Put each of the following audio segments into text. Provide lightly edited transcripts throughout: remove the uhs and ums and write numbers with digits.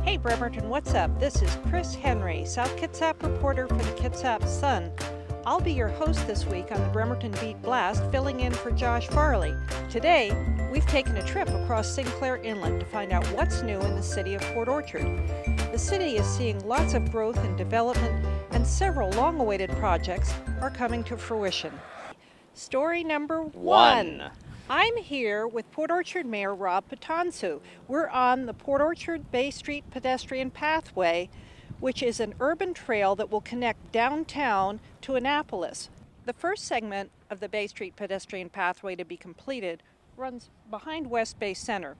Hey Bremerton, what's up? This is Chris Henry, South Kitsap reporter for the Kitsap Sun. I'll be your host this week on the Bremerton Beat Blast, filling in for Josh Farley. Today, we've taken a trip across Sinclair Inlet to find out what's new in the city of Port Orchard. The city is seeing lots of growth and development, and several long-awaited projects are coming to fruition. Story number one. I'm here with Port Orchard Mayor Rob Patansu. We're on the Port Orchard Bay Street Pedestrian Pathway, which is an urban trail that will connect downtown to Annapolis. The first segment of the Bay Street Pedestrian Pathway to be completed runs behind West Bay Center.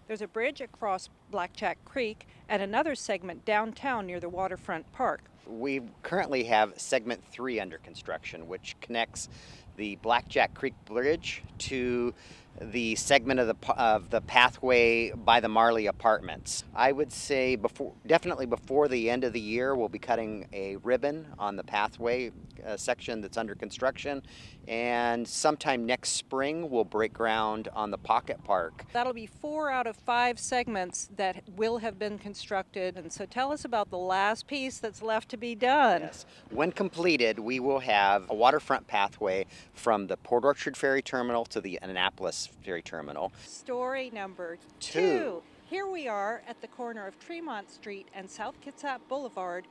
There's a bridge across Blackjack Creek and another segment downtown near the waterfront park. We currently have segment 3 under construction, which connects the Blackjack Creek Bridge to the segment of the pathway by the Marley Apartments. I would say definitely before the end of the year, we'll be cutting a ribbon on the pathway section that's under construction, and sometime next spring we'll break ground on the Pocket Park. That'll be 4 out of 5 segments that will have been constructed, and so tell us about the last piece that's left to be done. Yes. When completed, we will have a waterfront pathway from the Port Orchard Ferry Terminal to the Annapolis Ferry Terminal. Story number 2. Here we are at the corner of Tremont Street and South Kitsap Boulevard,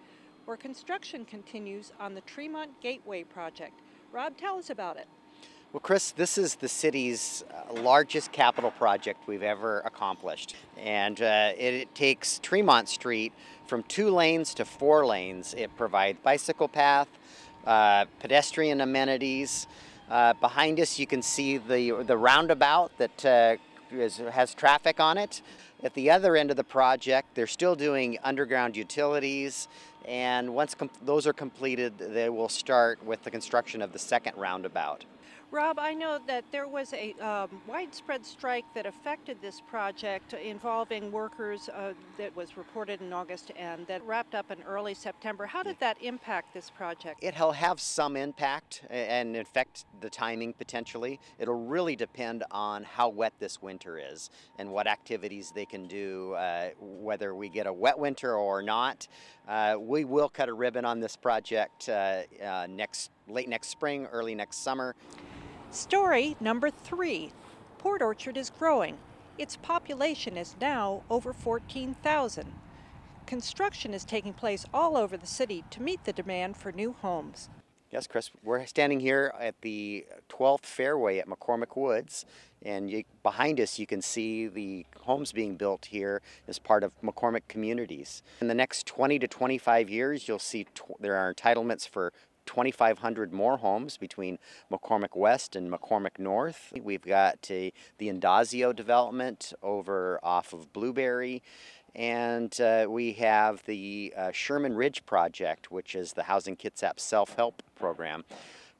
where construction continues on the Tremont Gateway project. Rob, tell us about it. Well, Chris, this is the city's largest capital project we've ever accomplished. And it takes Tremont Street from 2 lanes to 4 lanes. It provides bicycle path, pedestrian amenities. Behind us you can see the roundabout that has traffic on it. At the other end of the project, they're still doing underground utilities, and once those are completed, they will start with the construction of the second roundabout. Rob, I know that there was a widespread strike that affected this project involving workers that was reported in August and that wrapped up in early September. How did that impact this project? It'll have some impact and affect the timing potentially. It'll really depend on how wet this winter is and what activities they can do, whether we get a wet winter or not. We will cut a ribbon on this project late next spring, early next summer. Story number 3. Port Orchard is growing. Its population is now over 14,000. Construction is taking place all over the city to meet the demand for new homes. Yes, Chris, we're standing here at the 12th fairway at McCormick Woods, and behind us you can see the homes being built here as part of McCormick communities. In the next 20 to 25 years, you'll see there are entitlements for 2,500 more homes between McCormick West and McCormick North. We've got the Indazio development over off of Blueberry, and we have the Sherman Ridge project, which is the Housing Kitsap self-help program.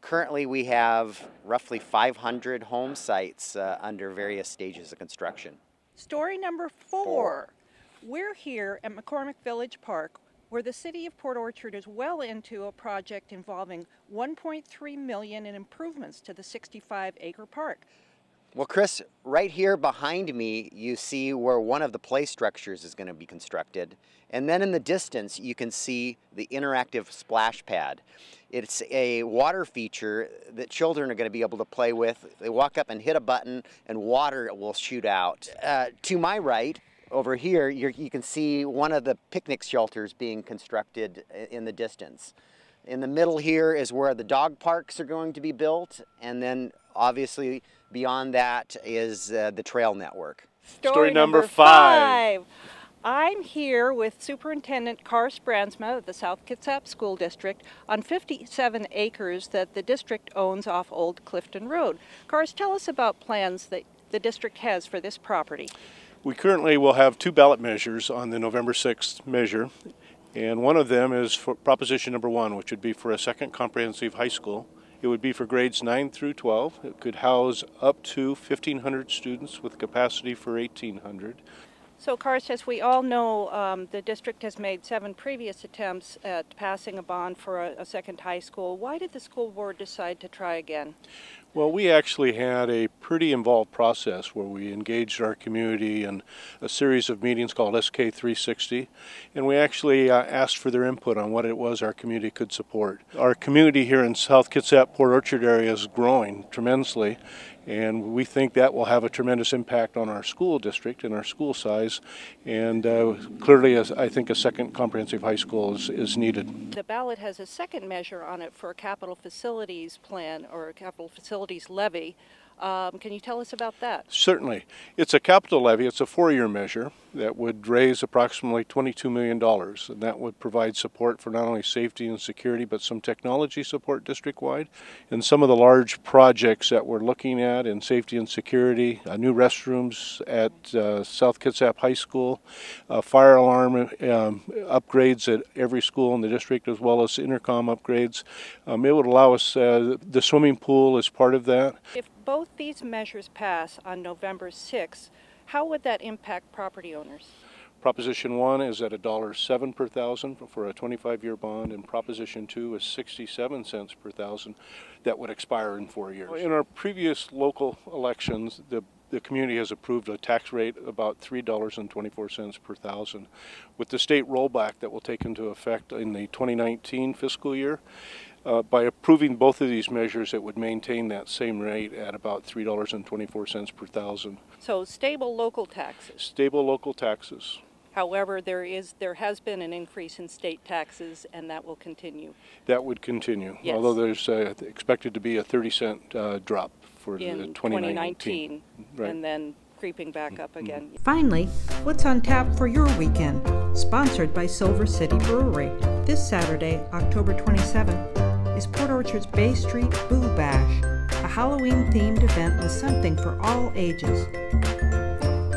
Currently we have roughly 500 home sites under various stages of construction. Story number 4. We're here at McCormick Village Park, where the city of Port Orchard is well into a project involving $1.3 million in improvements to the 65-acre park. Well, Chris, right here behind me, you see where one of the play structures is going to be constructed. And then in the distance, you can see the interactive splash pad. It's a water feature that children are going to be able to play with. They walk up and hit a button, and water will shoot out. To my right, over here, you can see one of the picnic shelters being constructed in the distance. In the middle here is where the dog parks are going to be built, and then obviously beyond that is the trail network. Story number 5. I'm here with Superintendent Kars Brandsma of the South Kitsap School District on 57 acres that the district owns off Old Clifton Road. Kars, tell us about plans that the district has for this property. We currently will have 2 ballot measures on the November 6th measure, and one of them is for proposition number 1, which would be for a second comprehensive high school. It would be for grades 9 through 12. It could house up to 1,500 students with capacity for 1,800. So, Kars, as we all know, the district has made 7 previous attempts at passing a bond for a second high school. Why did the school board decide to try again? Well, we actually had a pretty involved process where we engaged our community in a series of meetings called SK 360, and we actually asked for their input on what it was our community could support. Our community here in South Kitsap, Port Orchard area is growing tremendously, and we think that will have a tremendous impact on our school district and our school size, and clearly I think a second comprehensive high school is needed. The ballot has a second measure on it for a capital facilities plan or a capital facilities levy. Can you tell us about that? Certainly. It's a capital levy. It's a 4-year measure that would raise approximately $22 million, and that would provide support for not only safety and security, but some technology support district-wide. And some of the large projects that we're looking at in safety and security, new restrooms at South Kitsap High School, fire alarm upgrades at every school in the district, as well as intercom upgrades. It would allow us, the swimming pool is part of that. If both these measures pass on November 6th, how would that impact property owners? Proposition 1 is at $1.07 per thousand for a 25-year bond, and Proposition 2 is 67 cents per thousand that would expire in 4 years. In our previous local elections, the community has approved a tax rate about $3.24 per thousand. With the state rollback that will take into effect in the 2019 fiscal year, by approving both of these measures, it would maintain that same rate at about $3.24 per thousand. So stable local taxes. Stable local taxes. However, there has been an increase in state taxes, and that will continue. That would continue, yes. Although there's expected to be a 30-cent drop for in the 2019. Right. And then creeping back up again. Finally, what's on tap for your weekend? Sponsored by Silver City Brewery. This Saturday, October 27th, is Port Orchard's Bay Street Boo Bash, a Halloween-themed event with something for all ages.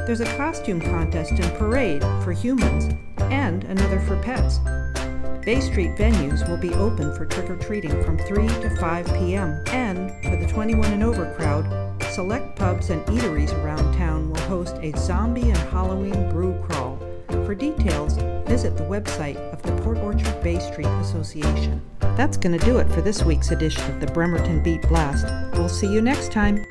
There's a costume contest and parade for humans and another for pets. Bay Street venues will be open for trick-or-treating from 3 to 5 p.m. and for the 21 and over crowd, select pubs and eateries around town will host a zombie and Halloween brew crawl. For details, visit the website of the Port Orchard Bay Street Association. That's going to do it for this week's edition of the Bremerton Beat Blast. We'll see you next time.